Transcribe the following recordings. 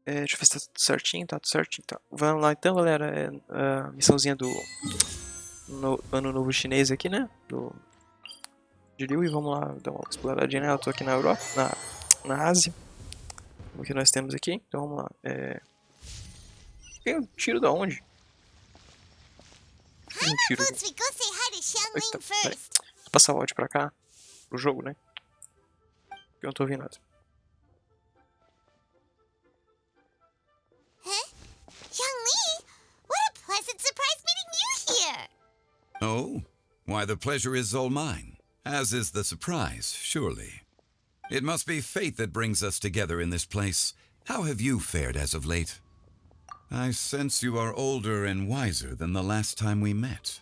Deixa eu ver se tá tudo certinho, tá tudo certinho. Tá. Vamos lá então, galera. A missãozinha do Ano Novo Chinês aqui, né? De Liu, e vamos lá dar uma exploradinha, né? Eu tô aqui na Europa, na Ásia. O que nós temos aqui? Então vamos lá. Tem um tiro da onde? Um tiro. Eita, peraí. Vou passar o áudio pra cá, pro jogo, né? Porque eu não tô ouvindo nada. Oh, why the pleasure is all mine, as is the surprise, surely. It must be fate that brings us together in this place. How have you fared as of late? I sense you are older and wiser than the last time we met.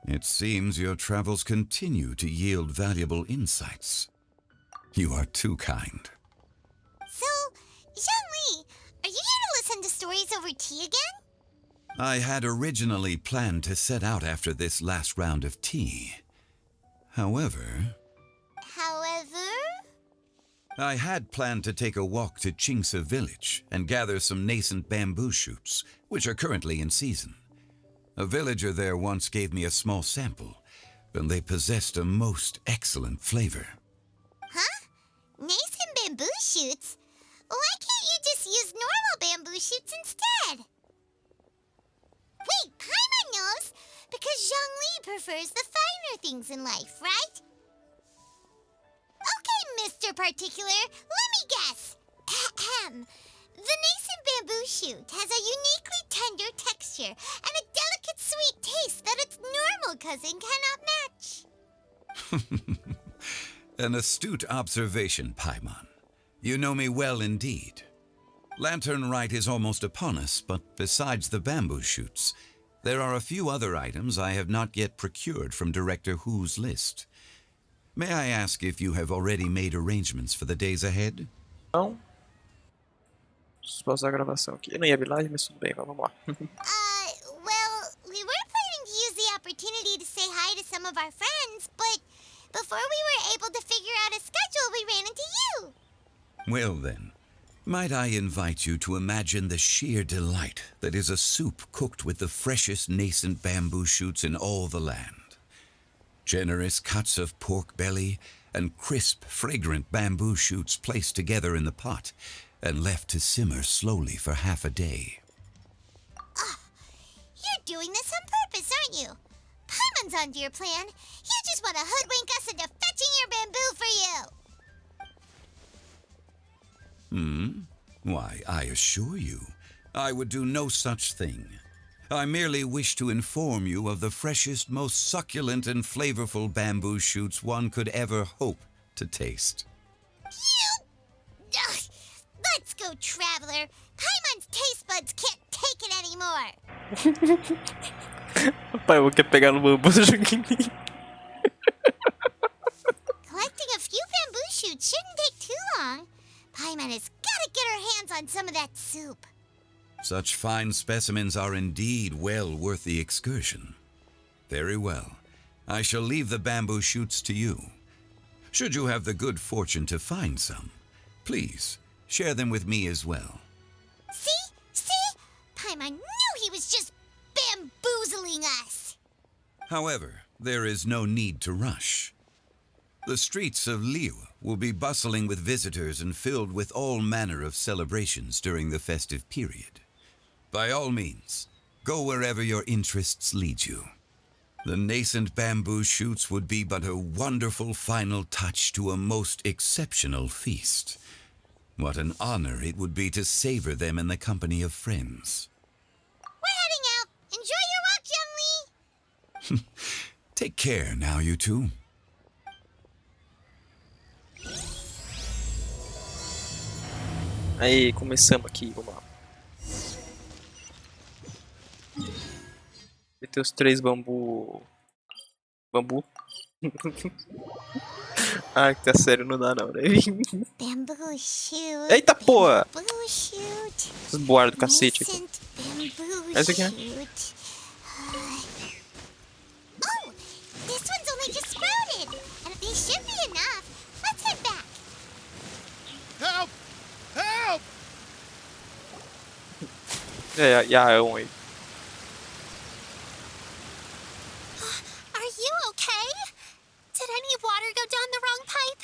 It seems your travels continue to yield valuable insights. You are too kind. So, Zhongli, are you here to listen to stories over tea again? I had originally planned to set out after this last round of tea. However, I had planned to take a walk to Qingse village and gather some nascent bamboo shoots, which are currently in season. A villager there once gave me a small sample, and they possessed a most excellent flavor. Huh? Nascent bamboo shoots? Why can't you just use normal bamboo shoots instead? Wait, Paimon knows, because Zhongli prefers the finer things in life, right? Okay, Mr. Particular, let me guess. Ahem. The nascent bamboo shoot has a uniquely tender texture and a delicate sweet taste that its normal cousin cannot match. An astute observation, Paimon. You know me well indeed. Lantern Rite is almost upon us, but besides the bamboo shoots, there are a few other items I have not yet procured from Director Hu's list. May I ask if you have already made arrangements for the days ahead? Não. Preciso pausar a gravação aqui. Eu não ia abrir live, mas tudo bem, vamos lá. Well, we were planning to use the opportunity to say hi to some of our friends, but before we were able to figure out a schedule, we ran into you. Well then, might I invite you to imagine the sheer delight that is a soup cooked with the freshest nascent bamboo shoots in all the land. Generous cuts of pork belly and crisp, fragrant bamboo shoots placed together in the pot and left to simmer slowly for half a day. You're doing this on purpose, aren't you? Paimon's onto your plan. You just want to hoodwink us into fetching your bamboo for you. Why, I assure you, I would do no such thing. I merely wish to inform you of the freshest, most succulent and flavorful bamboo shoots one could ever hope to taste. Let's go, Traveler. Paimon's taste buds can't take it anymore. Pai, eu vou querer pegar no bambu do joguinho. Collecting a few bamboo shoots shouldn't take too long. Paimon has got to get her hands on some of that soup. Such fine specimens are indeed well worth the excursion. Very well. I shall leave the bamboo shoots to you. Should you have the good fortune to find some, please share them with me as well. See? Paimon knew he was just bamboozling us. However, there is no need to rush. The streets of Liu will be bustling with visitors and filled with all manner of celebrations during the festive period. By all means, go wherever your interests lead you. The nascent bamboo shoots would be but a wonderful final touch to a most exceptional feast. What an honor it would be to savor them in the company of friends. We're heading out. Enjoy your walk, Zhongli. Take care now, you two. Aí, começamos aqui, vamos lá. Meter os 3 bambu. Bambu? Ah, que tá sério, não dá não, né? Bamboo shoot. Eita porra! Bamboo shoot. Os boados do cacete aqui. Nascent bamboo Essa aqui é. shoot. Oh, this one's only just sprouted. And they should be enough. Let's head back. Help! Help! Yeah, wait. Are you okay? Did any water go down the wrong pipe?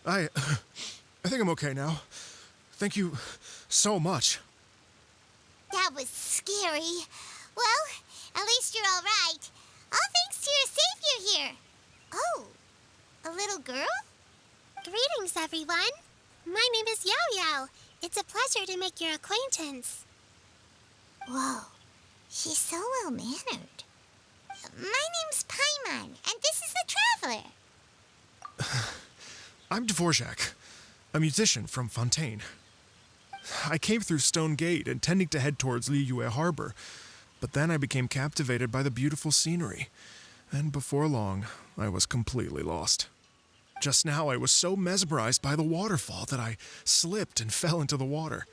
I think I'm okay now. Thank you so much. That was scary. Well, at least you're all right. All thanks to your savior here. Oh, a little girl? Greetings, everyone. My name is Yao Yao. It's a pleasure to make your acquaintance. Whoa, she's so well-mannered. My name's Paimon, and this is the Traveler. I'm Dvorak, a musician from Fontaine. I came through Stone Gate intending to head towards Liyue Harbor, but then I became captivated by the beautiful scenery, and before long, I was completely lost. Just now, I was so mesmerized by the waterfall that I slipped and fell into the water.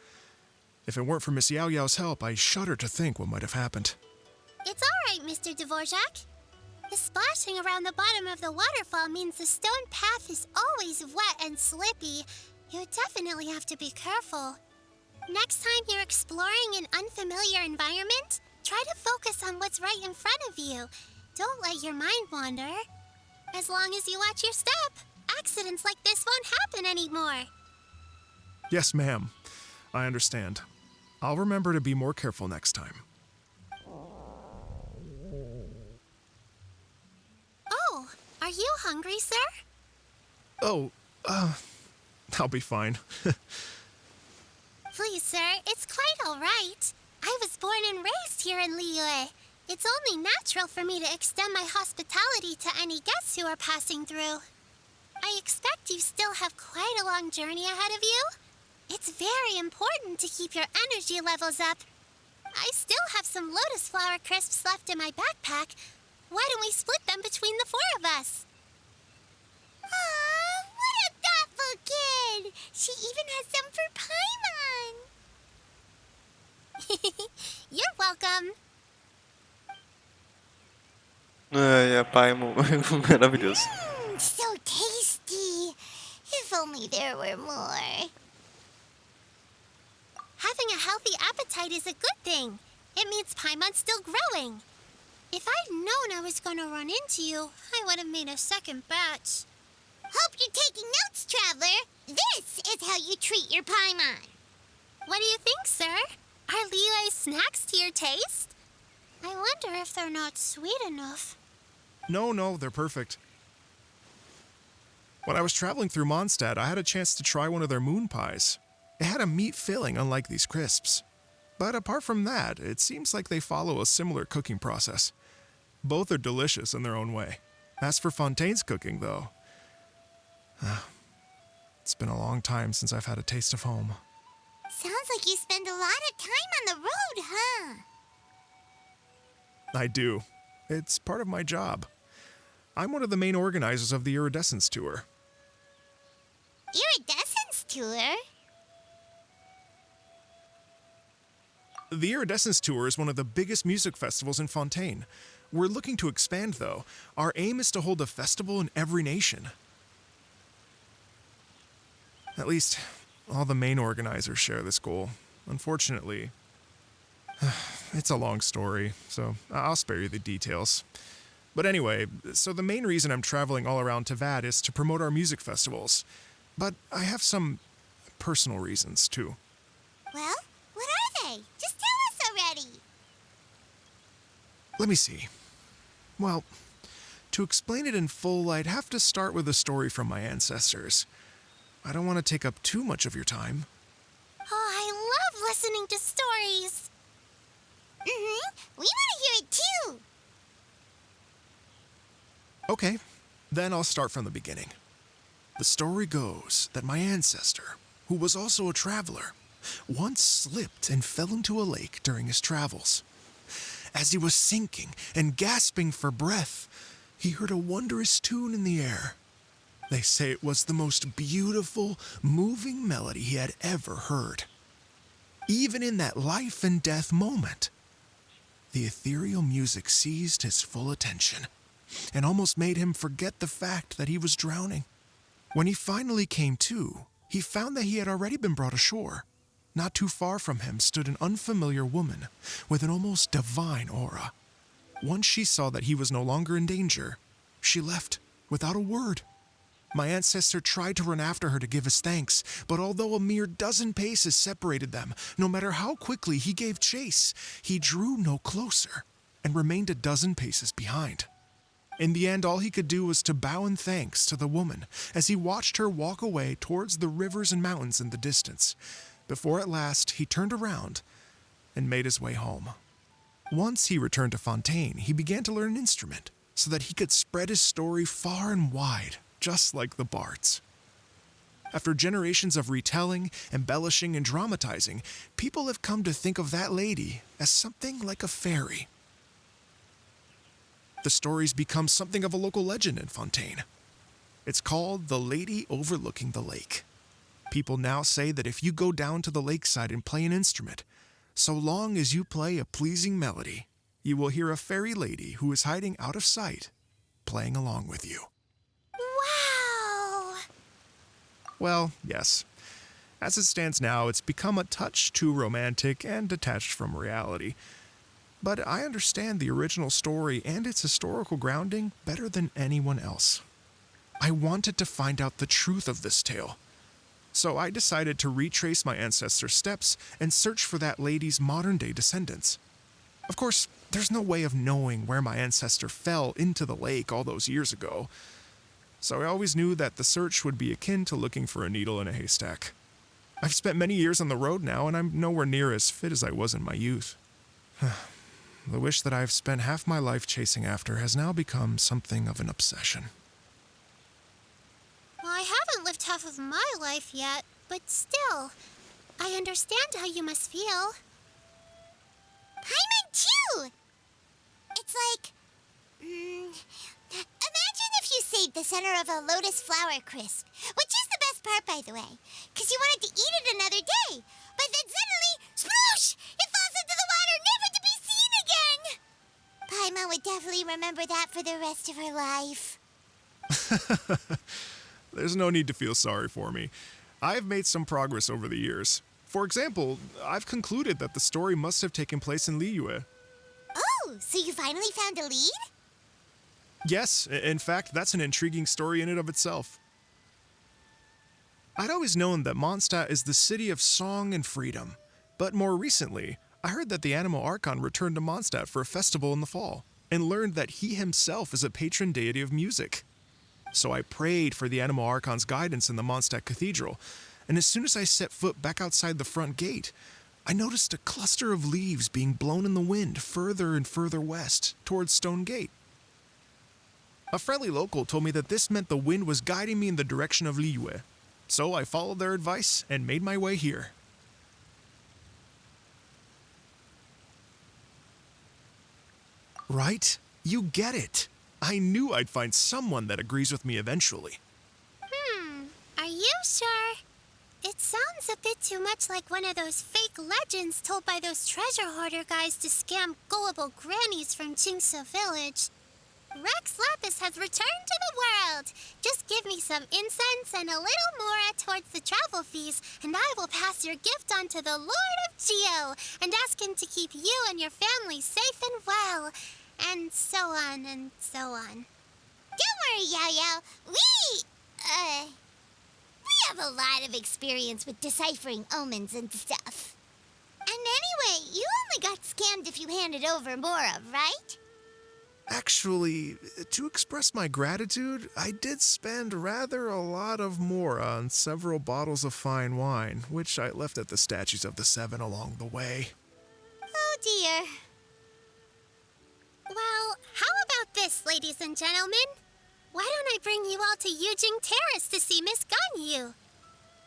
If it weren't for Miss Yao Yao's help, I shudder to think what might have happened. It's all right, Mr. Dvorak. The splashing around the bottom of the waterfall means the stone path is always wet and slippy. You definitely have to be careful. Next time you're exploring an unfamiliar environment, try to focus on what's right in front of you. Don't let your mind wander. As long as you watch your step, accidents like this won't happen anymore. Yes, ma'am. I understand. I'll remember to be more careful next time. Oh, are you hungry, sir? Oh, I'll be fine. Please, sir, it's quite all right. I was born and raised here in Liyue. It's only natural for me to extend my hospitality to any guests who are passing through. I expect you still have quite a long journey ahead of you. It's very important to keep your energy levels up. I still have some lotus flower crisps left in my backpack. Why don't we split them between the four of us? Aw, what a thoughtful kid! She even has some for Paimon. You're welcome. Pai, maravilhoso. So tasty. If only there were more. Having a healthy appetite is a good thing. It means Paimon's still growing. If I'd known I was gonna run into you, I would have made a second batch. Hope you're taking notes, Traveler. This is how you treat your Paimon. What do you think, sir? Are Liyue's snacks to your taste? I wonder if they're not sweet enough. No, they're perfect. When I was traveling through Mondstadt, I had a chance to try one of their moon pies. It had a meat filling, unlike these crisps. But apart from that, it seems like they follow a similar cooking process. Both are delicious in their own way. As for Fontaine's cooking, though, it's been a long time since I've had a taste of home. Sounds like you spend a lot of time on the road, huh? I do. It's part of my job. I'm one of the main organizers of the Iridescence Tour. Iridescence Tour? The Iridescence Tour is one of the biggest music festivals in Fontaine. We're looking to expand, though. Our aim is to hold a festival in every nation. At least, all the main organizers share this goal. Unfortunately, it's a long story, so I'll spare you the details. But anyway, so the main reason I'm traveling all around Tavad is to promote our music festivals. But I have some personal reasons, too. Well, what are they? Just tell us already. Let me see. Well, to explain it in full, I'd have to start with a story from my ancestors. I don't want to take up too much of your time. Oh, I love listening to stories. We want to hear it too. Okay, then I'll start from the beginning. The story goes that my ancestor, who was also a traveler, once slipped and fell into a lake during his travels. As he was sinking and gasping for breath, he heard a wondrous tune in the air. They say it was the most beautiful, moving melody he had ever heard. Even in that life and death moment, the ethereal music seized his full attention and almost made him forget the fact that he was drowning. When he finally came to, he found that he had already been brought ashore. Not too far from him stood an unfamiliar woman with an almost divine aura. Once she saw that he was no longer in danger, she left without a word. My ancestor tried to run after her to give his thanks, but although a mere dozen paces separated them, no matter how quickly he gave chase, he drew no closer and remained a dozen paces behind. In the end, all he could do was to bow in thanks to the woman as he watched her walk away towards the rivers and mountains in the distance, before at last he turned around and made his way home. Once he returned to Fontaine, he began to learn an instrument so that he could spread his story far and wide, just like the bards. After generations of retelling, embellishing, and dramatizing, people have come to think of that lady as something like a fairy. The story's become something of a local legend in Fontaine. It's called The Lady Overlooking the Lake. People now say that if you go down to the lakeside and play an instrument, so long as you play a pleasing melody, you will hear a fairy lady who is hiding out of sight, playing along with you. Wow! Well, yes. As it stands now, it's become a touch too romantic and detached from reality. But I understand the original story and its historical grounding better than anyone else. I wanted to find out the truth of this tale. So I decided to retrace my ancestors' steps and search for that lady's modern-day descendants. Of course, there's no way of knowing where my ancestor fell into the lake all those years ago. So I always knew that the search would be akin to looking for a needle in a haystack. I've spent many years on the road now, and I'm nowhere near as fit as I was in my youth. The wish that I've spent half my life chasing after has now become something of an obsession. Well, I haven't lived half of my life yet, but still, I understand how you must feel. Paimon too! It's like, imagine if you saved the center of a lotus flower crisp, which is the best part, by the way, because you wanted to eat it another day, but then suddenly, sploosh! It falls into the water, never to be seen again! Paimon would definitely remember that for the rest of her life. There's no need to feel sorry for me. I've made some progress over the years. For example, I've concluded that the story must have taken place in Liyue. Oh, so you finally found a lead? Yes, in fact, that's an intriguing story in and of itself. I'd always known that Mondstadt is the city of song and freedom, but more recently, I heard that the Anemo Archon returned to Mondstadt for a festival in the fall, and learned that he himself is a patron deity of music. So I prayed for the Anemo Archon's guidance in the Mondstadt Cathedral, and as soon as I set foot back outside the front gate, I noticed a cluster of leaves being blown in the wind further and further west, towards Stone Gate. A friendly local told me that this meant the wind was guiding me in the direction of Liyue, so I followed their advice and made my way here. Right? You get it. I knew I'd find someone that agrees with me eventually. Are you sure? It sounds a bit too much like one of those fake legends told by those treasure hoarder guys to scam gullible grannies from Jingsa Village. Rex Lapis has returned to the world. Just give me some incense and a little more towards the travel fees, and I will pass your gift on to the Lord of Geo and ask him to keep you and your family safe and well. And so on and so on. Don't worry, Yao-Yao. We have a lot of experience with deciphering omens and stuff. And anyway, you only got scammed if you handed over Mora, right? Actually, to express my gratitude, I did spend rather a lot of Mora on several bottles of fine wine, which I left at the Statues of the Seven along the way. Oh dear. Well, how about this, ladies and gentlemen? Why don't I bring you all to Yujing Terrace to see Miss Ganyu?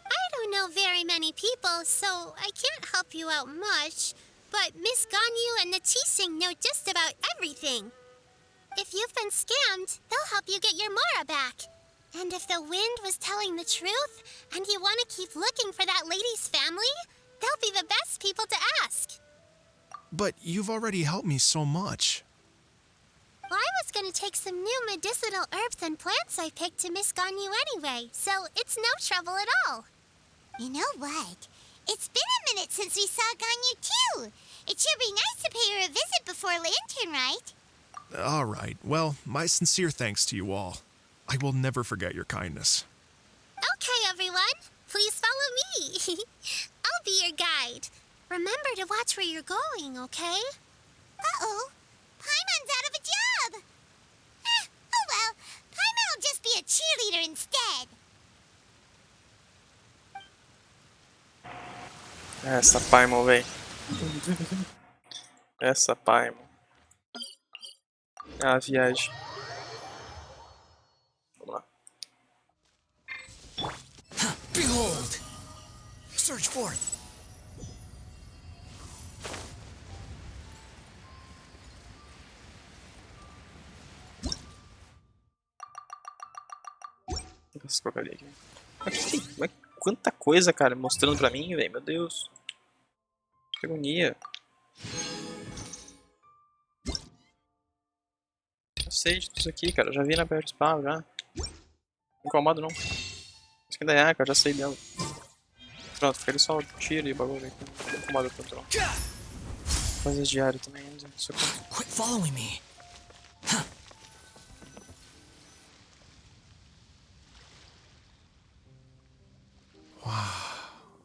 I don't know very many people, so I can't help you out much, but Miss Ganyu and the Qixing know just about everything. If you've been scammed, they'll help you get your Mora back. And if the wind was telling the truth, and you want to keep looking for that lady's family, they'll be the best people to ask. But you've already helped me so much. Well, I was going to take some new medicinal herbs and plants I picked to Miss Ganyu anyway, so it's no trouble at all. You know what? It's been a minute since we saw Ganyu too. It should be nice to pay her a visit before Lantern, right? All right. Well, my sincere thanks to you all. I will never forget your kindness. Okay, everyone. Please follow me. I'll be your guide. Remember to watch where you're going, okay? Uh-oh. Paimon's out of a job. Oh well. Paimon will just be a cheerleader instead. Essa Paimon, véi. Essa Paimon. Ah, viagem. Vamos lá. Behold! Search forth! Essas porcaria aqui. Mas quanta coisa, cara, mostrando pra mim, velho. Meu Deus. Que agonia. Eu sei de tudo isso aqui, cara. Eu já vi na perto do spawn, já. Não incomodo, não. Isso aqui ainda é, cara. Já sei dela. Pronto, fica ali só o tiro e o bagulho aqui. Não incomoda tanto, não. Coisas diárias também. Isso aqui. Quit following me!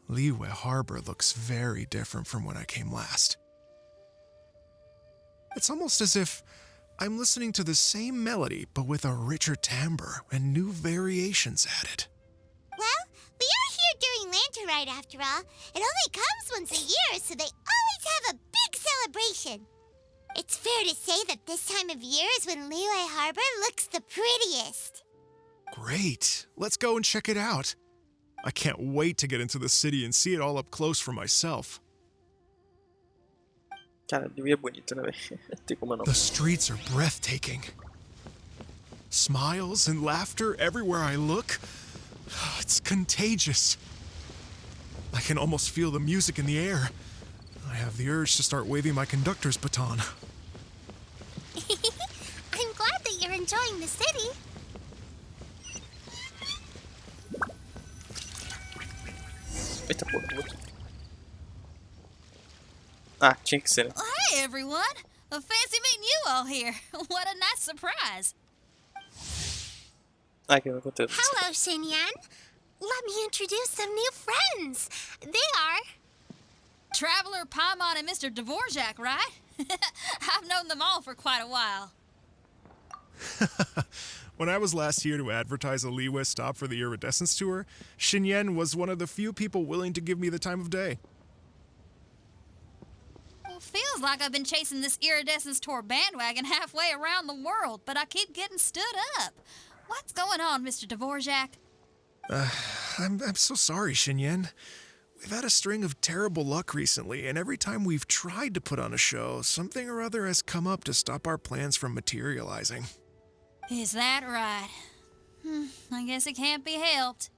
Liyue Harbor looks very different from when I came last. It's almost as if I'm listening to the same melody, but with a richer timbre and new variations added. Well, we are here during Lantern Rite after all. It only comes once a year, so they always have a big celebration. It's fair to say that this time of year is when Liyue Harbor looks the prettiest. Great. Let's go and check it out. I can't wait to get into the city and see it all up close for myself. Cara, Liu é bonito, né, velho? Tem como não. The streets are breathtaking. Smiles and laughter everywhere I look. It's contagious. I can almost feel the music in the air. I have the urge to start waving my conductor's baton. I'm glad that you're enjoying the city. Eita porra, outro. Ah, tinha que ser, né? Hey, everyone. Fancy meeting you all here. What a nice surprise. Ah, que aconteceu. Hello, Xinyan. Let me introduce some new friends. They are... Traveler, Paimon, and Mr. Dvorak, right? I've known them all for quite a while. When I was last here to advertise a Liyue stop for the Iridescence Tour, Xinyan was one of the few people willing to give me the time of day. Well, feels like I've been chasing this Iridescence Tour bandwagon halfway around the world, but I keep getting stood up. What's going on, Mr. Dvorak? I'm so sorry, Xinyan. We've had a string of terrible luck recently, and every time we've tried to put on a show, something or other has come up to stop our plans from materializing. Is that right? I guess it can't be helped.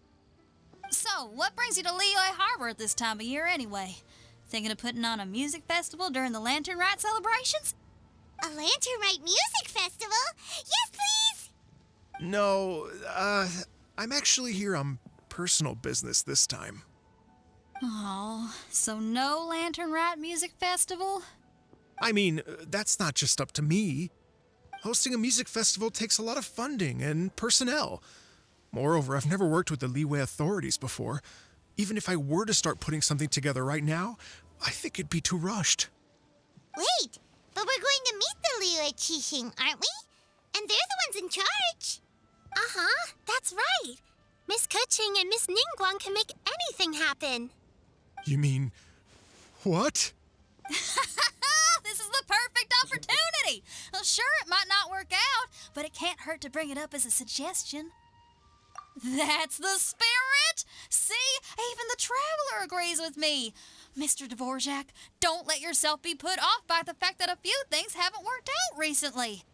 So, what brings you to Liyue Harbor at this time of year anyway? Thinking of putting on a music festival during the Lantern Rite celebrations? A Lantern Rite music festival? Yes, please! No, I'm actually here on personal business this time. Oh, so no Lantern Rite music festival? I mean, that's not just up to me. Hosting a music festival takes a lot of funding and personnel. Moreover, I've never worked with the Liyue authorities before. Even if I were to start putting something together right now, I think it'd be too rushed. Wait, but we're going to meet the Liyue Qixing, aren't we? And they're the ones in charge. Uh-huh, that's right. Miss Keqing and Miss Ningguang can make anything happen. You mean... what? This is the perfect opportunity! Well, sure, it might not work out, but it can't hurt to bring it up as a suggestion. That's the spirit! See? Even the Traveler agrees with me. Mr. Dvorak, don't let yourself be put off by the fact that a few things haven't worked out recently.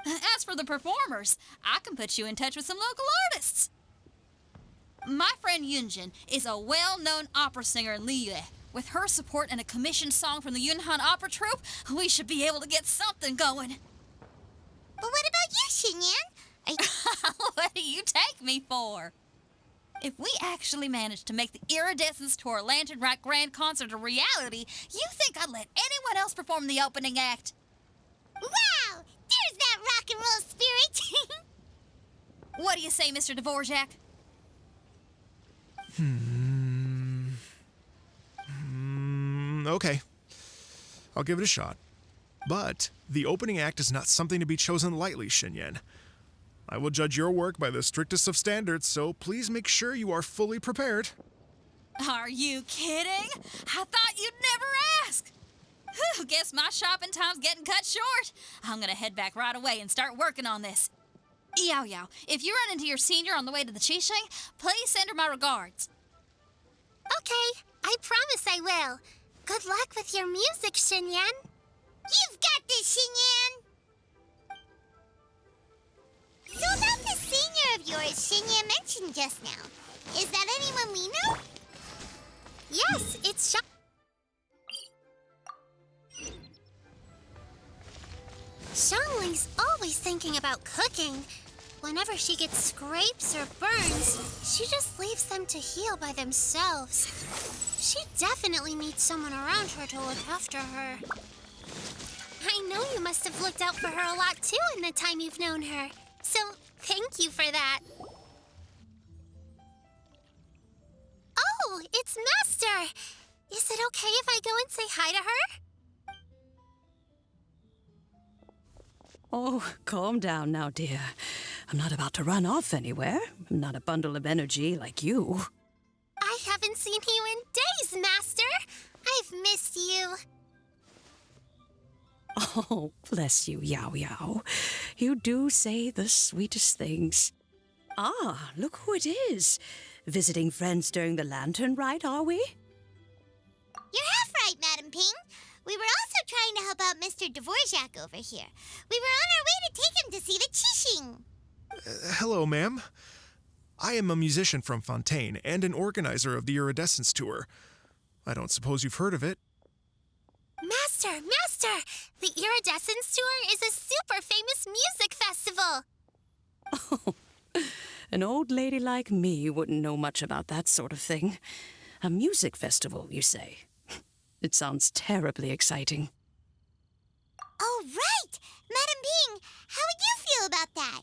As for the performers, I can put you in touch with some local artists. My friend Yunjin is a well-known opera singer in Liyue. With her support and a commissioned song from the Yunhan Opera Troupe, we should be able to get something going. But what about you, Xinyan? What do you take me for? If we actually managed to make the Iridescence Tour Lantern Rock Grand Concert a reality, you think I'd let anyone else perform the opening act? Wow! There's that rock and roll spirit! What do you say, Mr. Dvorak? Okay. I'll give it a shot. But the opening act is not something to be chosen lightly, Xinyan. I will judge your work by the strictest of standards, so please make sure you are fully prepared. Are you kidding? I thought you'd never ask. Whew, guess my shopping time's getting cut short. I'm gonna head back right away and start working on this. Yao Yao, if you run into your senior on the way to the Qixing, please send her my regards. Okay, I promise I will. Good luck with your music, Xinyan. You've got this, Xinyan! So about the senior of yours Xinyan mentioned just now, is that anyone we know? Yes, it's Xiangli's always thinking about cooking. Whenever she gets scrapes or burns, she just leaves them to heal by themselves. She definitely needs someone around her to look after her. I know you must have looked out for her a lot too in the time you've known her. So, thank you for that. Oh, it's Master! Is it okay if I go and say hi to her? Oh, calm down now, dear. I'm not about to run off anywhere. I'm not a bundle of energy like you. I haven't seen you in days, Master. I've missed you. Oh, bless you, Yao Yao. You do say the sweetest things. Ah, look who it is. Visiting friends during the lantern rite, are we? You're half right, Madam Ping. We were also trying to help out Mr. Dvorak over here. We were on our way to take him to see the Qixing. Hello, ma'am. I am a musician from Fontaine and an organizer of the Iridescence Tour. I don't suppose you've heard of it. Master! The Iridescence Tour is a super famous music festival. Oh, an old lady like me wouldn't know much about that sort of thing. A music festival, you say? It sounds terribly exciting. Oh, right! Madam Ping, how would you feel about that?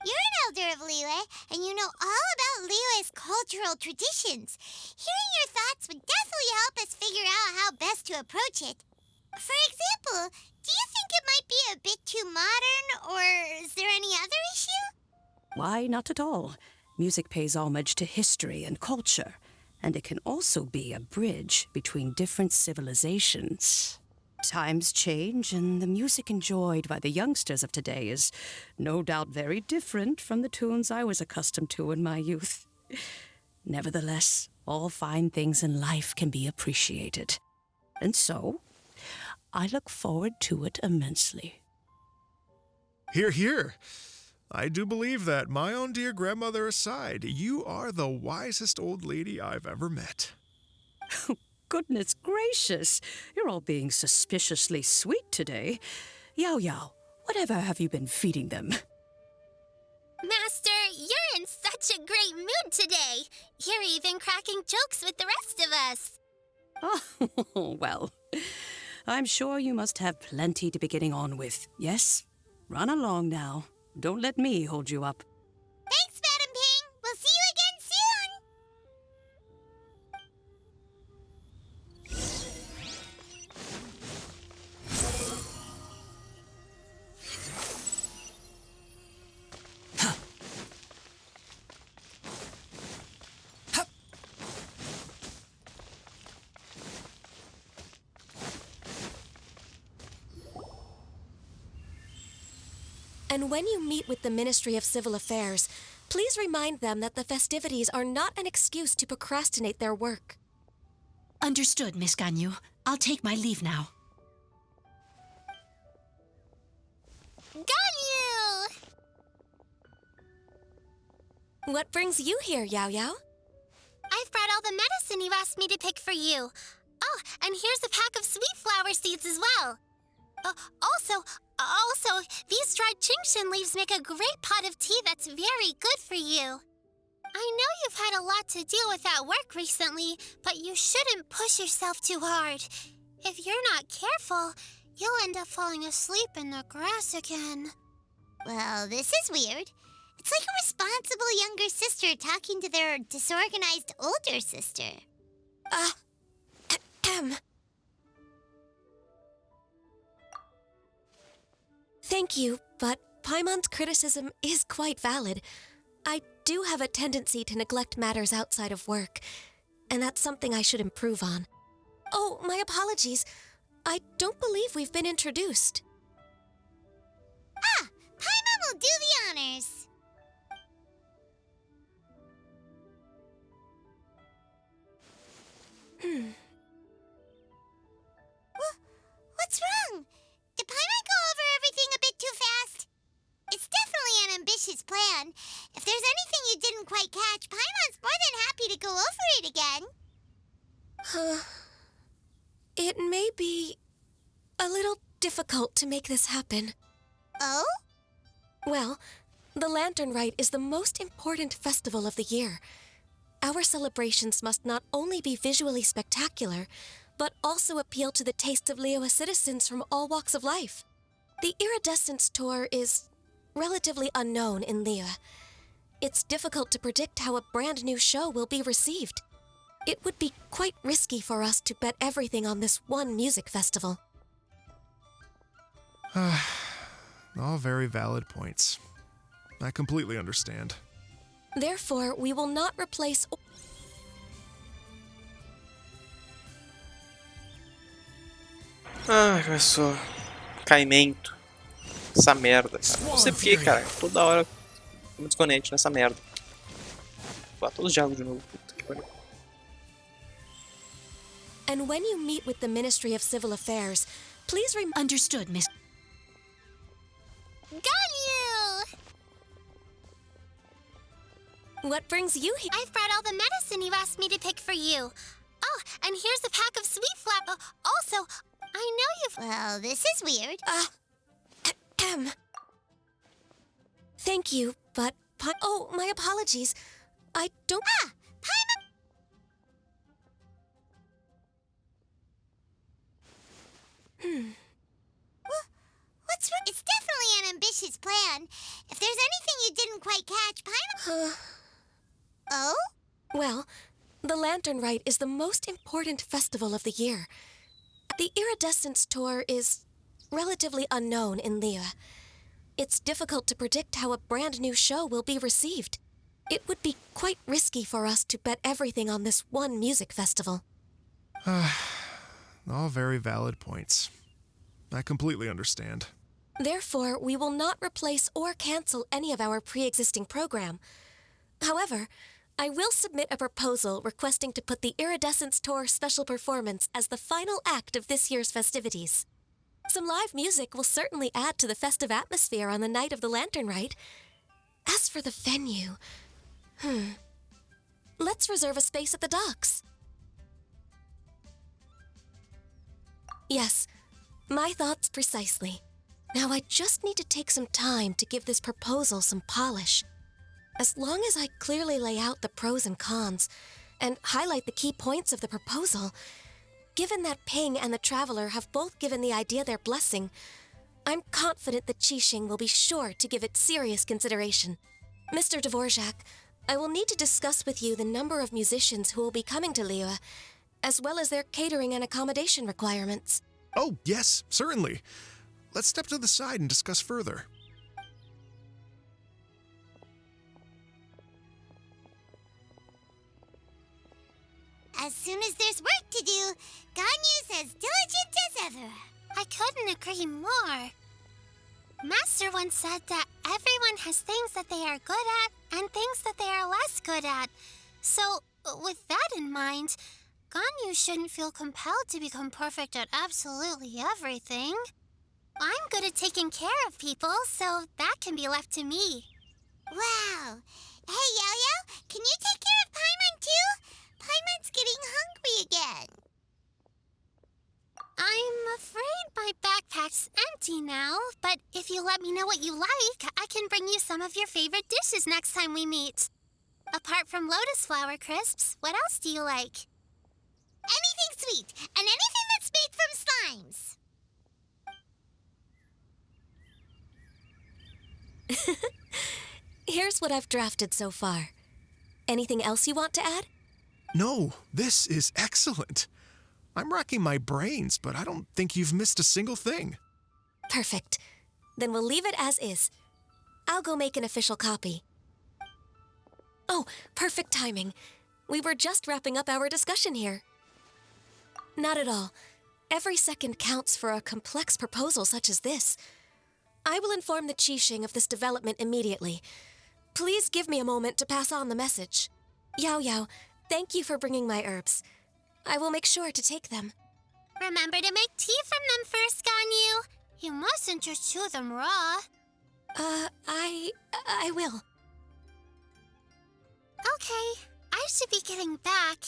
You're an elder of Liyue, and you know all about Liyue's cultural traditions. Hearing your thoughts would definitely help us figure out how best to approach it. For example, do you think it might be a bit too modern, or is there any other issue? Why, not at all. Music pays homage to history and culture, and it can also be a bridge between different civilizations. Times change, and the music enjoyed by the youngsters of today is no doubt very different from the tunes I was accustomed to in my youth. Nevertheless, all fine things in life can be appreciated. And so, I look forward to it immensely. Hear, hear. I do believe that, my own dear grandmother aside, you are the wisest old lady I've ever met. Goodness gracious, you're all being suspiciously sweet today. Yao Yao, whatever have you been feeding them? Master, you're in such a great mood today. You're even cracking jokes with the rest of us. Oh, well, I'm sure you must have plenty to be getting on with, yes? Run along now. Don't let me hold you up. Thanks, Madam Ping. We'll see you again soon. And when you meet with the Ministry of Civil Affairs, please remind them that the festivities are not an excuse to procrastinate their work. Understood, Miss Ganyu. I'll take my leave now. Ganyu! What brings you here, Yao Yao? I've brought all the medicine you asked me to pick for you. Oh, and here's a pack of sweet flower seeds as well. Also, these dried Qingshan leaves make a great pot of tea that's very good for you. I know you've had a lot to deal with at work recently, but you shouldn't push yourself too hard. If you're not careful, you'll end up falling asleep in the grass again. Well, this is weird. It's like a responsible younger sister talking to their disorganized older sister. Thank you, but Paimon's criticism is quite valid. I do have a tendency to neglect matters outside of work, and that's something I should improve on. Oh, my apologies. I don't believe we've been introduced. Ah, Paimon will do the honors. What's wrong? Did Paimon go over everything a bit too fast? It's definitely an ambitious plan. If there's anything you didn't quite catch, Paimon's more than happy to go over it again. It may be a little difficult to make this happen. Oh? Well, the Lantern Rite is the most important festival of the year. Our celebrations must not only be visually spectacular, but also appeal to the tastes of Liyue citizens from all walks of life. The Iridescence Tour is relatively unknown in Liyue. It's difficult to predict how a brand new show will be received. It would be quite risky for us to bet everything on this one music festival. All very valid points. I completely understand. Therefore, we will not replace... Ah, começou. Caimento. Essa merda, cara. Não sei porquê, cara. Toda hora eu me desconecto nessa merda. Vou todos os diálogos de novo. Puta que pariu. And when you meet with the Ministry of Civil Affairs, please Understood, Miss. Ganyu! What brings you here? I've brought all the medicine you asked me to pick for you. Oh, and here's a pack of sweet flap. Also, I know you've... Well, this is weird. Thank you, but... Oh, my apologies. I don't... Ah! Paimon! What's wrong? It's definitely an ambitious plan. If there's anything you didn't quite catch, Paimon... Oh? Well, the Lantern Rite is the most important festival of the year. The Iridescence Tour is relatively unknown in Liyue. It's difficult to predict how a brand new show will be received. It would be quite risky for us to bet everything on this one music festival. All very valid points. I completely understand. Therefore, we will not replace or cancel any of our pre-existing program. However, I will submit a proposal requesting to put the Iridescence Tour special performance as the final act of this year's festivities. Some live music will certainly add to the festive atmosphere on the night of the Lantern Rite. As for the venue... Let's reserve a space at the docks. Yes, my thoughts precisely. Now I just need to take some time to give this proposal some polish. As long as I clearly lay out the pros and cons, and highlight the key points of the proposal, given that Ping and the Traveler have both given the idea their blessing, I'm confident that Qixing will be sure to give it serious consideration. Mr. Dvorak, I will need to discuss with you the number of musicians who will be coming to Liyue, as well as their catering and accommodation requirements. Oh, yes, certainly. Let's step to the side and discuss further. As soon as there's work to do, Ganyu's as diligent as ever. I couldn't agree more. Master once said that everyone has things that they are good at and things that they are less good at. So, with that in mind, Ganyu shouldn't feel compelled to become perfect at absolutely everything. I'm good at taking care of people, so that can be left to me. Wow. Hey, Yo-Yo, can you take care of Paimon too? Paimon's getting hungry again. I'm afraid my backpack's empty now, but if you let me know what you like, I can bring you some of your favorite dishes next time we meet. A Apart from lotus flower crisps, what else do you like? Anything sweet, and anything that's made from slimes. Here's what I've drafted so far. Anything else you want to add? No, this is excellent. I'm racking my brains, but I don't think you've missed a single thing. Perfect. Then we'll leave it as is. I'll go make an official copy. Oh, perfect timing. We were just wrapping up our discussion here. Not at all. Every second counts for a complex proposal such as this. I will inform the Qixing of this development immediately. Please give me a moment to pass on the message. Yao Yao, thank you for bringing my herbs. I will make sure to take them. Remember to make tea from them first, Ganyu. You mustn't just chew them raw. I will. Okay, I should be getting back.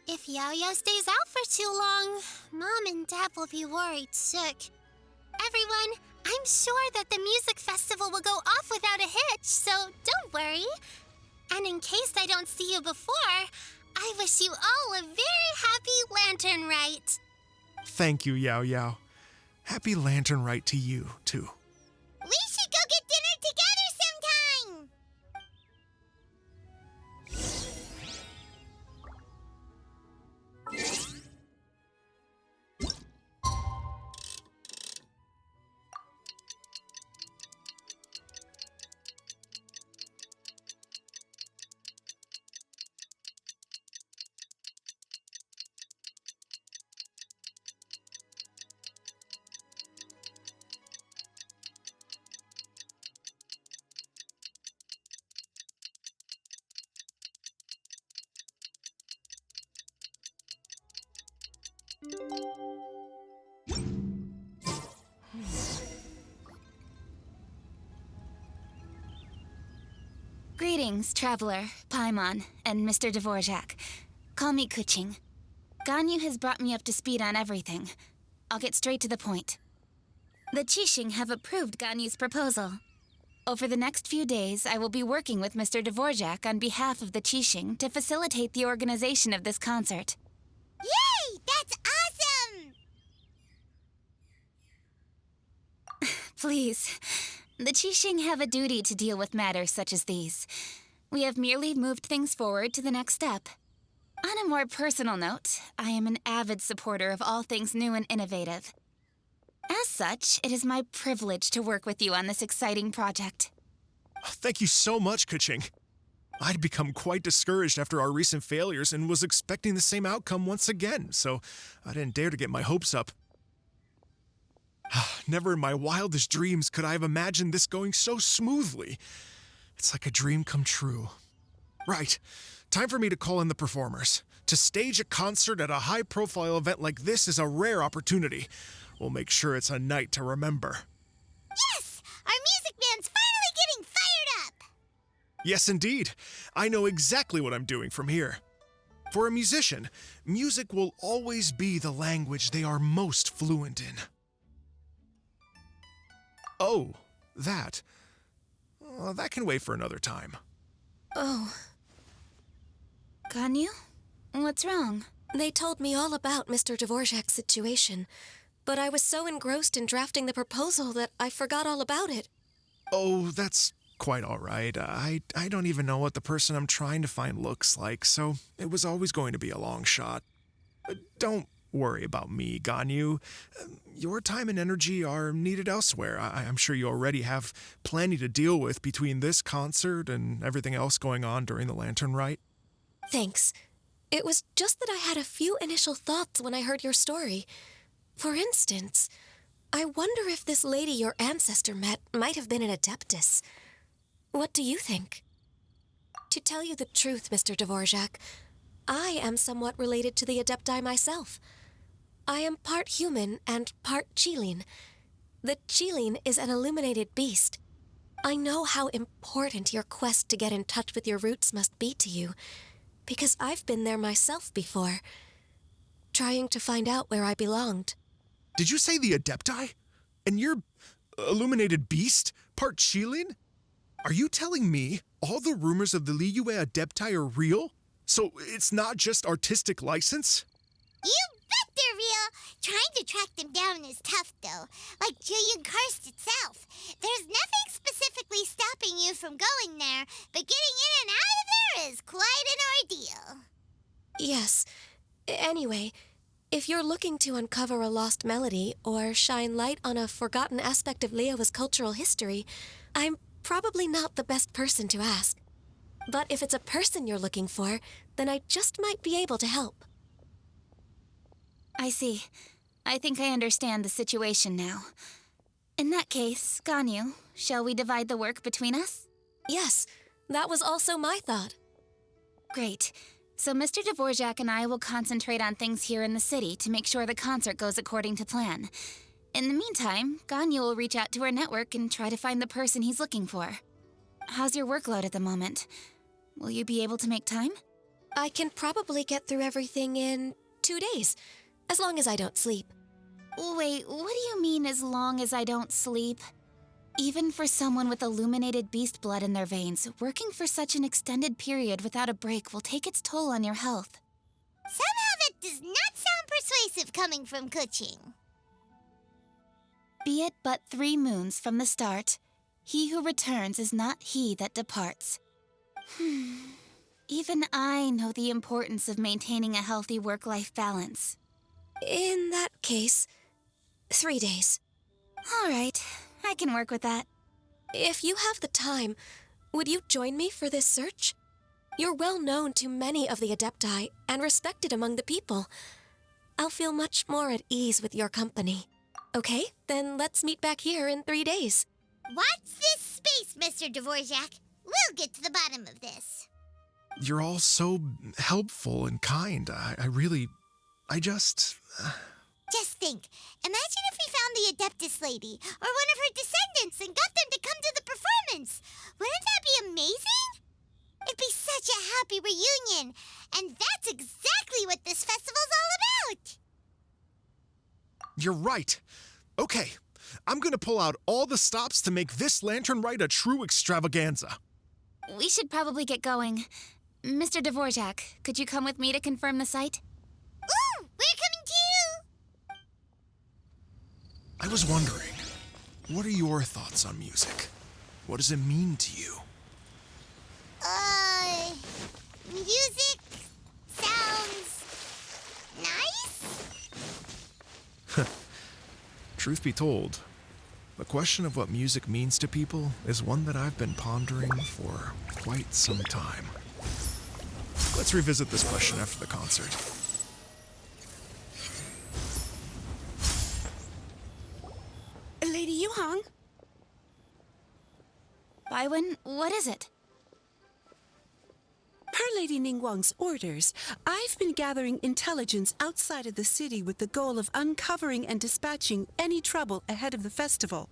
If Yao Yao stays out for too long, Mom and Dad will be worried sick. Everyone, I'm sure that the music festival will go off without a hitch, so don't worry. And in case I don't see you before, I wish you all a very happy Lantern Rite. Thank you, Yao Yao. Happy Lantern Rite to you, too. We should go get dinner together sometime. Greetings, Traveler, Paimon, and Mr. Dvorak. Call me Kuching. Ganyu has brought me up to speed on everything. I'll get straight to the point. The Qixing have approved Ganyu's proposal. Over the next few days, I will be working with Mr. Dvorak on behalf of the Qixing to facilitate the organization of this concert. Yay! That's awesome! Please. The Qixing have a duty to deal with matters such as these. We have merely moved things forward to the next step. On a more personal note, I am an avid supporter of all things new and innovative. As such, it is my privilege to work with you on this exciting project. Thank you so much, Kuching. I'd become quite discouraged after our recent failures and was expecting the same outcome once again, so I didn't dare to get my hopes up. Never in my wildest dreams could I have imagined this going so smoothly. It's like a dream come true. Right, time for me to call in the performers. To stage a concert at a high-profile event like this is a rare opportunity. We'll make sure it's a night to remember. Yes! Our music band's finally getting fired up! Yes, indeed. I know exactly what I'm doing from here. For a musician, music will always be the language they are most fluent in. Oh, that. That can wait for another time. Oh, Ganyu? What's wrong? they told me all about Mr. Dvorak's situation, but I was so engrossed in drafting the proposal that I forgot all about it. Oh, that's quite all right. I don't even know what the person I'm trying to find looks like, so it was always going to be a long shot. Don't worry about me, Ganyu. Your time and energy are needed elsewhere. I'm sure you already have plenty to deal with between this concert and everything else going on during the Lantern Rite. Thanks. It was just that I had a few initial thoughts when I heard your story. For instance, I wonder if this lady your ancestor met might have been an Adeptus. What do you think? To tell you the truth, Mr. Dvorak, I am somewhat related to the Adepti myself. I am part human and part Qilin. The Qilin is an illuminated beast. I know how important your quest to get in touch with your roots must be to you, because I've been there myself before, trying to find out where I belonged. Did you say the Adepti? And you're illuminated beast? Part Qilin? Are you telling me all the rumors of the Liyue Adepti are real? So it's not just artistic license? You bet they're real. Trying to track them down is tough, though. Like Julian Karst itself. There's nothing specifically stopping you from going there, but getting in and out of there is quite an ordeal. Yes. Anyway, if you're looking to uncover a lost melody or shine light on a forgotten aspect of Liyue's cultural history, I'm probably not the best person to ask. But if it's a person you're looking for, then I just might be able to help. I see. I think I understand the situation now. In that case, Ganyu, shall we divide the work between us? Yes, that was also my thought. Great. So Mr. Dvorak and I will concentrate on things here in the city to make sure the concert goes according to plan. In the meantime, Ganyu will reach out to our network and try to find the person he's looking for. How's your workload at the moment? Will you be able to make time? I can probably get through everything in 2 days, as long as I don't sleep. Wait, what do you mean as long as I don't sleep? Even for someone with illuminated beast blood in their veins, working for such an extended period without a break will take its toll on your health. Somehow that does not sound persuasive coming from Kuching. Be it but 3 moons from the start, he who returns is not he that departs. Even I know the importance of maintaining a healthy work-life balance. In that case, 3 days. All right, I can work with that. If you have the time, would you join me for this search? You're well known to many of the Adepti and respected among the people. I'll feel much more at ease with your company. Okay, then let's meet back here in 3 days. Watch this space, Mr. Dvorak. We'll get to the bottom of this. You're all so helpful and kind. I just... Just think, imagine if we found the Adeptus lady, or one of her descendants, and got them to come to the performance. Wouldn't that be amazing? It'd be such a happy reunion, and that's exactly what this festival's all about. You're right. Okay, I'm gonna pull out all the stops to make this lantern rite a true extravaganza. We should probably get going. Mr. Dvorak, could you come with me to confirm the site? Ooh, we're coming too! I was wondering, what are your thoughts on music? What does it mean to you? Music sounds nice? Truth be told, the question of what music means to people is one that I've been pondering for quite some time. Let's revisit this question after the concert. Lady Yuhang? Baiwen, what is it? Per Lady Ningguang's orders, I've been gathering intelligence outside of the city with the goal of uncovering and dispatching any trouble ahead of the festival.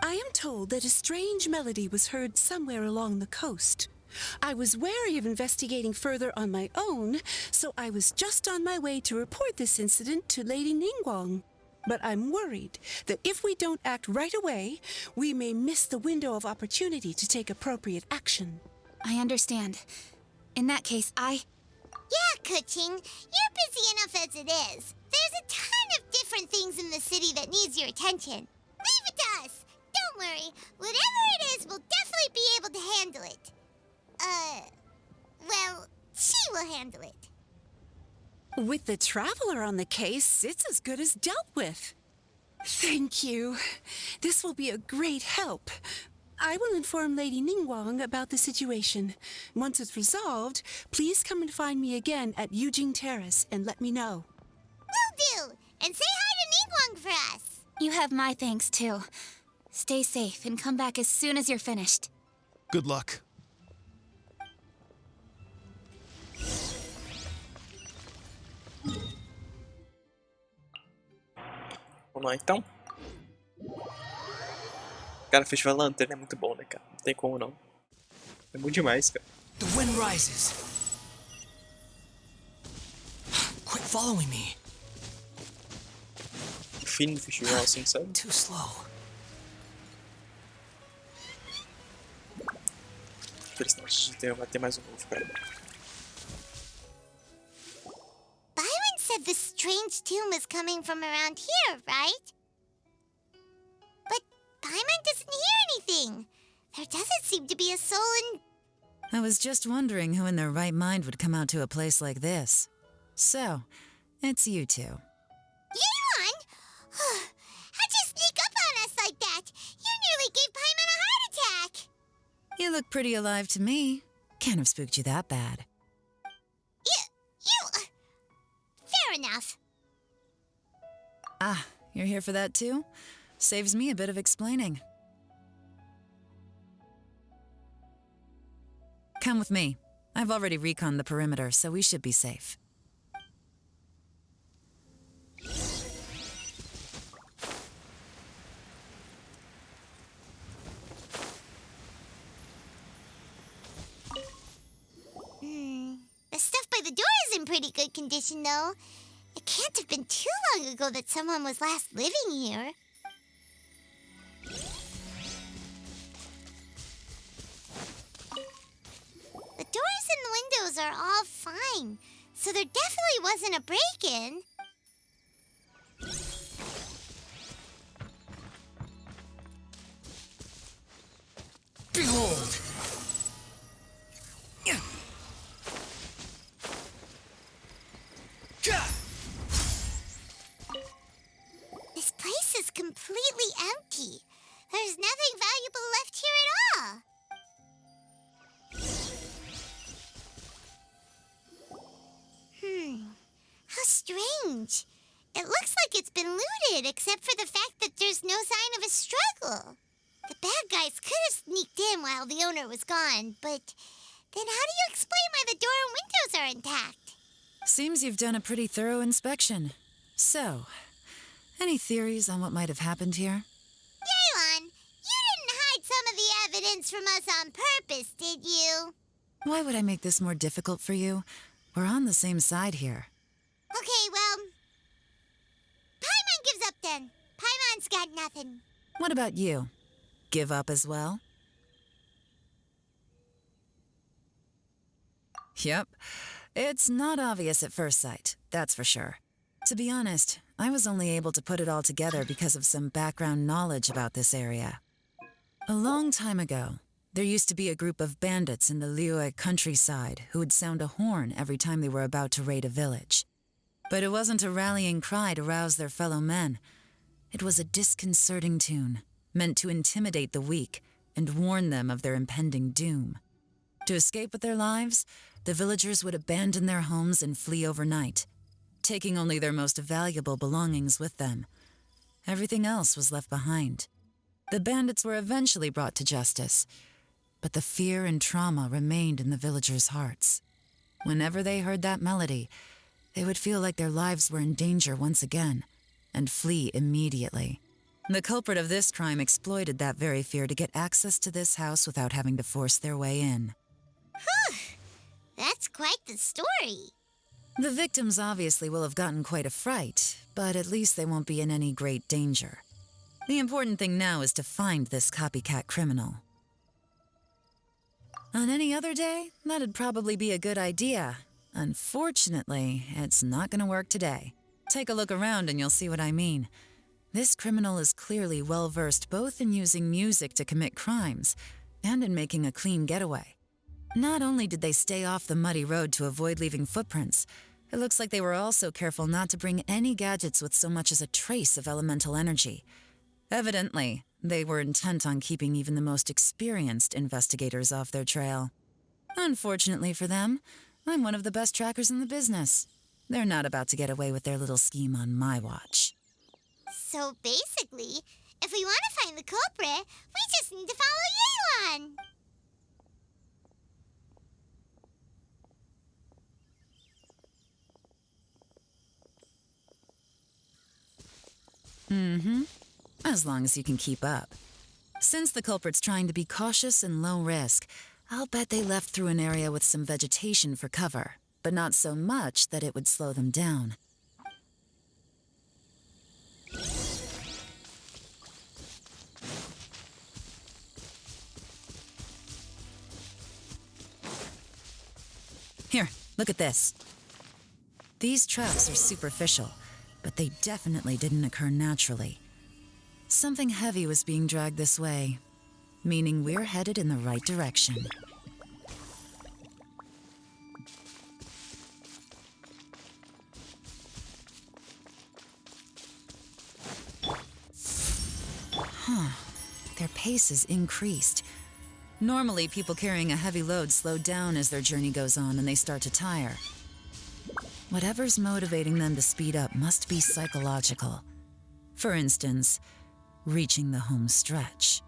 I am told that a strange melody was heard somewhere along the coast. I was wary of investigating further on my own, so I was just on my way to report this incident to Lady Ningguang. But I'm worried that if we don't act right away, we may miss the window of opportunity to take appropriate action. I understand. In that case, Yeah, Kuching, you're busy enough as it is. There's a ton of different things in the city that needs your attention. Leave it to us. Don't worry. Whatever it is, we'll definitely be able to handle it. Well, she will handle it. With the Traveler on the case, it's as good as dealt with. Thank you. This will be a great help. I will inform Lady Ningguang about the situation. Once it's resolved, please come and find me again at Yujing Terrace and let me know. Will do. And say hi to Ningguang for us. you have my thanks too. Stay safe and come back as soon as you're finished. Good luck. Vamos lá então. Cara, Festival Lanterna é muito bom, né, cara? Não tem como não. É muito demais, cara. The wind rises. Quit following me. O fim do festival, assim, sabe? Too slow. felicidade de ter mais um novo, cara. Byron said the strange tune was coming from around here, right? But Paimon doesn't hear anything. There doesn't seem to be a soul in... I was just wondering who in their right mind would come out to a place like this. So, it's you two. Yeon! How'd you sneak up on us like that? You nearly gave Paimon a heart attack! You look pretty alive to me. Can't have spooked you that bad. Fair enough. Ah, you're here for that too? Saves me a bit of explaining. Come with me. I've already reconned the perimeter, so we should be safe. The stuff by the door is in pretty good condition, though. It can't have been too long ago that someone was last living here. The doors and the windows are all fine, so there definitely wasn't a break-in. Behold! This place is completely empty. There's nothing valuable left here at all. How strange. It looks like it's been looted, except for the fact that there's no sign of a struggle. The bad guys could have sneaked in while the owner was gone, but then how do you explain why the door and windows are intact? Seems you've done a pretty thorough inspection. So, any theories on what might have happened here? Yeon, you didn't hide some of the evidence from us on purpose, did you? Why would I make this more difficult for you? We're on the same side here. Okay, well, Paimon gives up then. Paimon's got nothing. What about you? Give up as well? Yep. It's not obvious at first sight, that's for sure. To be honest, I was only able to put it all together because of some background knowledge about this area. A long time ago, there used to be a group of bandits in the Liyue countryside who would sound a horn every time they were about to raid a village. But it wasn't a rallying cry to rouse their fellow men. It was a disconcerting tune, meant to intimidate the weak and warn them of their impending doom. To escape with their lives, the villagers would abandon their homes and flee overnight, taking only their most valuable belongings with them. Everything else was left behind. The bandits were eventually brought to justice, but the fear and trauma remained in the villagers' hearts. Whenever they heard that melody, they would feel like their lives were in danger once again, and flee immediately. The culprit of this crime exploited that very fear to get access to this house without having to force their way in. That's quite the story. The victims obviously will have gotten quite a fright, but at least they won't be in any great danger. The important thing now is to find this copycat criminal. On any other day, that'd probably be a good idea. Unfortunately, it's not gonna work today. Take a look around and you'll see what I mean. This criminal is clearly well-versed both in using music to commit crimes and in making a clean getaway. Not only did they stay off the muddy road to avoid leaving footprints, it looks like they were also careful not to bring any gadgets with so much as a trace of elemental energy. Evidently, they were intent on keeping even the most experienced investigators off their trail. Unfortunately for them, I'm one of the best trackers in the business. They're not about to get away with their little scheme on my watch. So basically, if we want to find the culprit, we just need to follow Yeon. As long as you can keep up. Since the culprit's trying to be cautious and low risk, I'll bet they left through an area with some vegetation for cover, but not so much that it would slow them down. Here, look at this. These traps are superficial, but they definitely didn't occur naturally. Something heavy was being dragged this way, meaning we're headed in the right direction. Their pace is increased. Normally, people carrying a heavy load slow down as their journey goes on and they start to tire. Whatever's motivating them to speed up must be psychological. For instance, reaching the home stretch.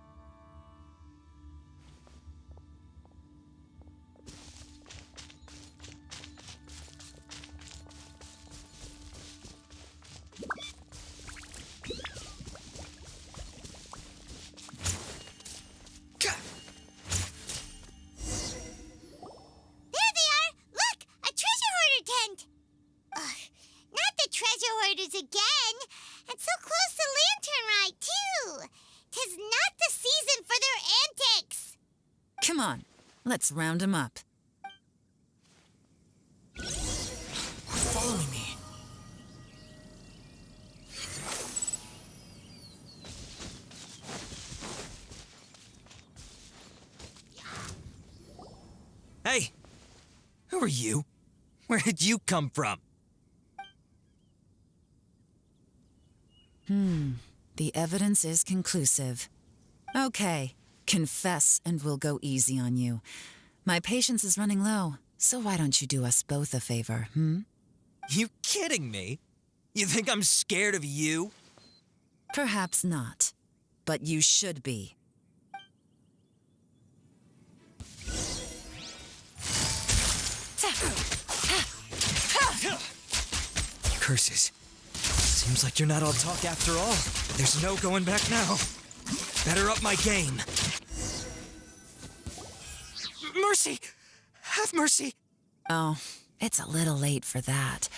Again, and so close to Lantern Ride, too. 'Tis not the season for their antics. Come on, let's round them up. Following me. Hey! Who are you? Where did you come from? The evidence is conclusive. Okay, confess and we'll go easy on you. My patience is running low, so why don't you do us both a favor, You kidding me? You think I'm scared of you? Perhaps not, but you should be. Curses. Seems like you're not all talk after all. There's no going back now. Better up my game. Mercy! Have mercy! Oh, it's a little late for that.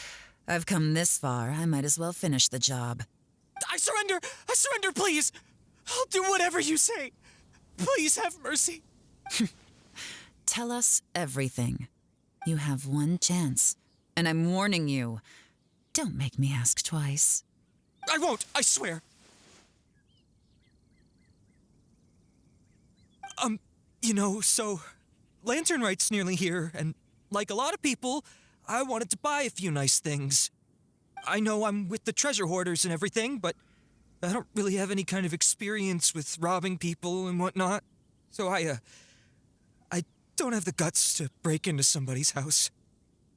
I've come this far, I might as well finish the job. I surrender! I surrender, please! I'll do whatever you say. Please have mercy. Tell us everything. You have one chance, and I'm warning you. Don't make me ask twice. I won't, I swear. So Lantern Rite's nearly here, and like a lot of people, I wanted to buy a few nice things. I know I'm with the treasure hoarders and everything, but I don't really have any kind of experience with robbing people and whatnot. So I don't have the guts to break into somebody's house.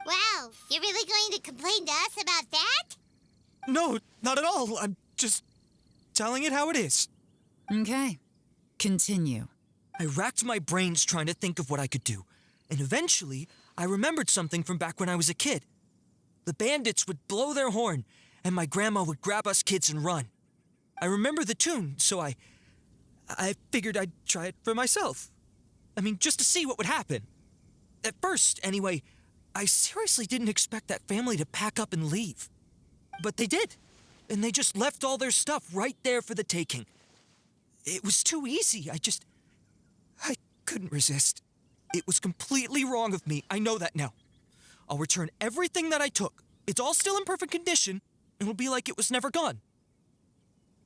Wow, you're really going to complain to us about that? No, not at all. I'm just telling it how it is. Okay, continue. I racked my brains trying to think of what I could do, and eventually I remembered something from back when I was a kid. The bandits would blow their horn, and my grandma would grab us kids and run. I remember the tune, so I figured I'd try it for myself. I mean, just to see what would happen. At first, anyway, I seriously didn't expect that family to pack up and leave. But they did, and they just left all their stuff right there for the taking. It was too easy. I couldn't resist. It was completely wrong of me. I know that now. I'll return everything that I took. It's all still in perfect condition, and it'll be like it was never gone.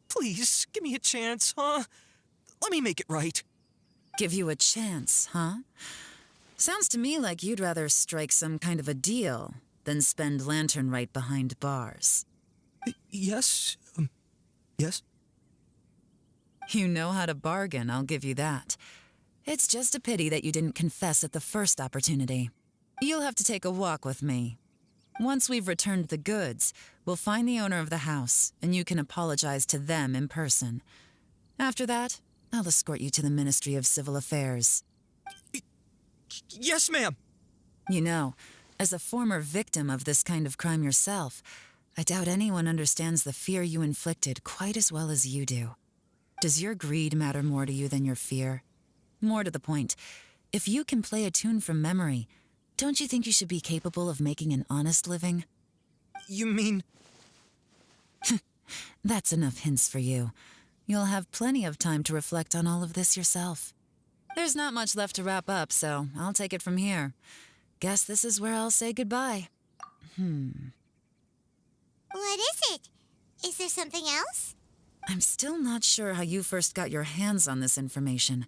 Please, give me a chance, huh? Let me make it right. Give you a chance, huh? Sounds to me like you'd rather strike some kind of a deal than spend Lantern Rite behind bars. Yes? Yes? You know how to bargain, I'll give you that. It's just a pity that you didn't confess at the first opportunity. You'll have to take a walk with me. Once we've returned the goods, we'll find the owner of the house, and you can apologize to them in person. After that, I'll escort you to the Ministry of Civil Affairs. Yes, ma'am. You know, as a former victim of this kind of crime yourself, I doubt anyone understands the fear you inflicted quite as well as you do. Does your greed matter more to you than your fear? More to the point, if you can play a tune from memory, don't you think you should be capable of making an honest living? You mean... That's enough hints for you. You'll have plenty of time to reflect on all of this yourself. There's not much left to wrap up, so I'll take it from here. Guess this is where I'll say goodbye. What is it? Is there something else? I'm still not sure how you first got your hands on this information,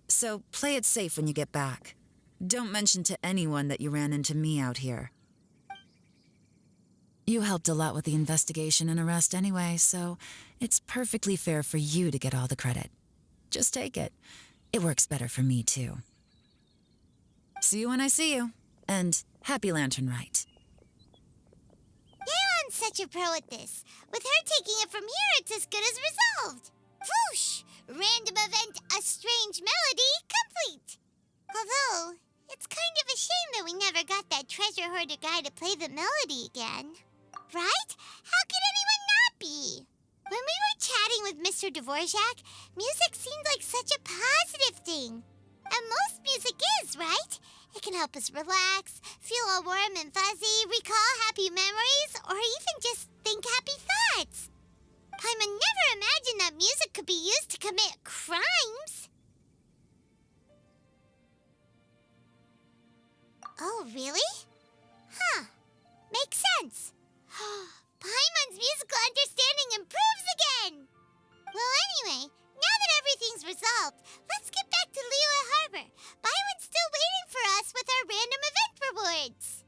so play it safe when you get back. Don't mention to anyone that you ran into me out here. You helped a lot with the investigation and arrest anyway, so it's perfectly fair for you to get all the credit. Just take it. It works better for me, too. See you when I see you, and happy Lantern Rite. Yeon's such a pro at this. With her taking it from here, it's as good as resolved. Whoosh! Random event, a strange melody, complete. Although, it's kind of a shame that we never got that treasure hoarder guy to play the melody again. Right? How could anyone not be? When we were chatting with Mr. Dvorak, music seemed like such a positive thing. And most music is, right? It can help us relax, feel all warm and fuzzy, recall happy memories, or even just think happy thoughts. Paimon never imagined that music could be used to commit crimes. Oh, really? Huh. Makes sense. Paimon's musical understanding improves again! Well, anyway, now that everything's resolved, let's get back to Liyue Harbor. Byron's still waiting for us with our random event rewards.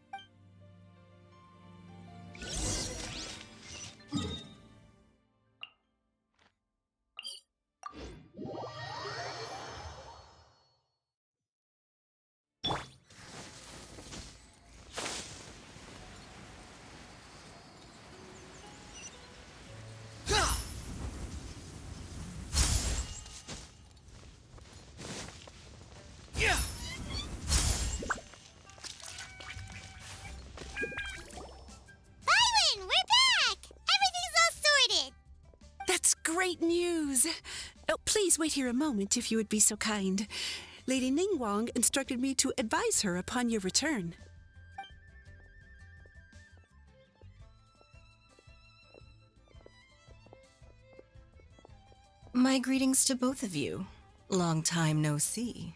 Byron, we're back! Everything's all sorted. That's great news. Oh, please wait here a moment if you would be so kind. Lady Ningguang instructed me to advise her upon your return. My greetings to both of you. Long time no see.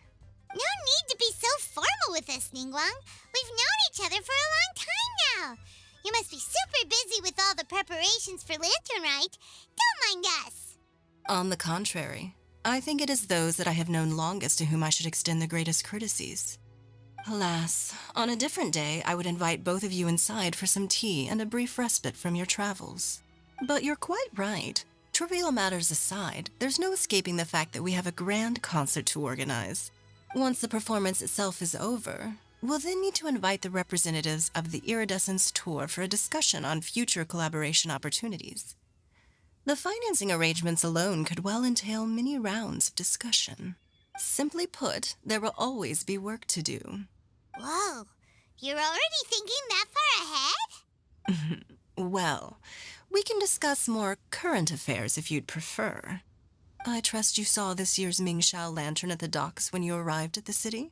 No need to be so formal with us, Ningguang. We've known each other for a long time now. You must be super busy with all the preparations for Lantern Rite. Don't mind us. On the contrary, I think it is those that I have known longest to whom I should extend the greatest courtesies. Alas, on a different day, I would invite both of you inside for some tea and a brief respite from your travels. But you're quite right. Trivial matters aside, there's no escaping the fact that we have a grand concert to organize. Once the performance itself is over, we'll then need to invite the representatives of the Iridescence Tour for a discussion on future collaboration opportunities. The financing arrangements alone could well entail many rounds of discussion. Simply put, there will always be work to do. Whoa, you're already thinking that far ahead? Well, we can discuss more current affairs if you'd prefer. I trust you saw this year's Mingxiao lantern at the docks when you arrived at the city?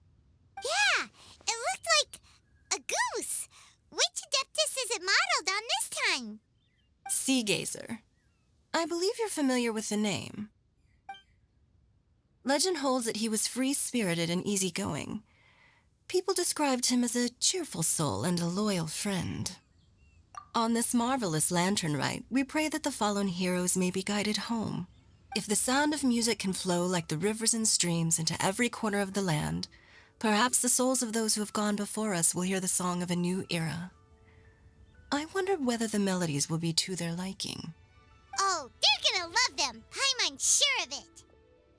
Yeah, it looked like a goose. Which Adeptus is it modeled on this time? Sea Gazer. I believe you're familiar with the name. Legend holds that he was free-spirited and easygoing. People described him as a cheerful soul and a loyal friend. On this marvelous lantern rite, we pray that the fallen heroes may be guided home. If the sound of music can flow like the rivers and streams into every corner of the land, perhaps the souls of those who have gone before us will hear the song of a new era. I wondered whether the melodies will be to their liking. Oh, they're gonna love them. Paimon's sure of it.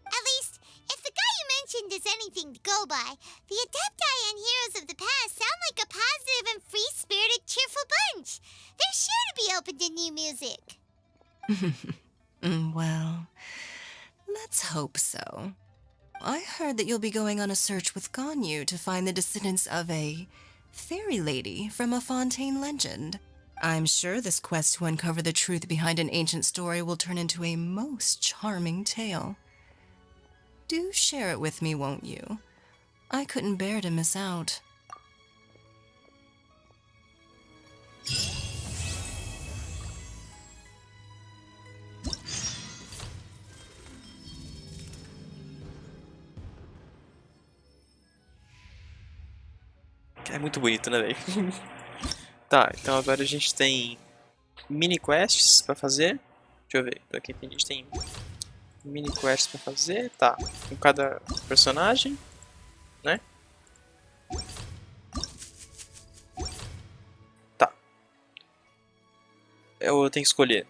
At least, if the guy you mentioned is anything to go by, the Adepti and heroes of the past sound like a positive and free-spirited, cheerful bunch. They're sure to be open to new music. Well, let's hope so. I heard that you'll be going on a search with Ganyu to find the descendants of a fairy lady from a Fontaine legend. I'm sure this quest to uncover the truth behind an ancient story will turn into a most charming tale. Do share it with me, won't you? I couldn't bear to miss out. É muito bonito, né, velho? Tá, então agora a gente tem mini quests pra fazer. Deixa eu ver, pra quem tem, a gente tem mini quests pra fazer, tá, com cada personagem, né? Tá. Eu tenho que escolher.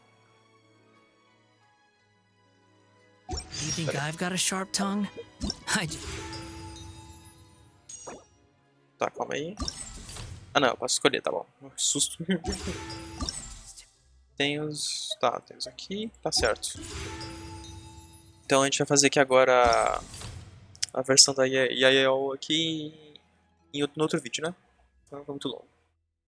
You think I've got a sharp tongue? Tá, calma aí. Ah não, eu posso escolher, tá bom. Susto. Tem os... Tá, tem os aqui, tá certo. Então a gente vai fazer aqui agora a versão da IAO aqui no outro vídeo, né? Então não é muito longo.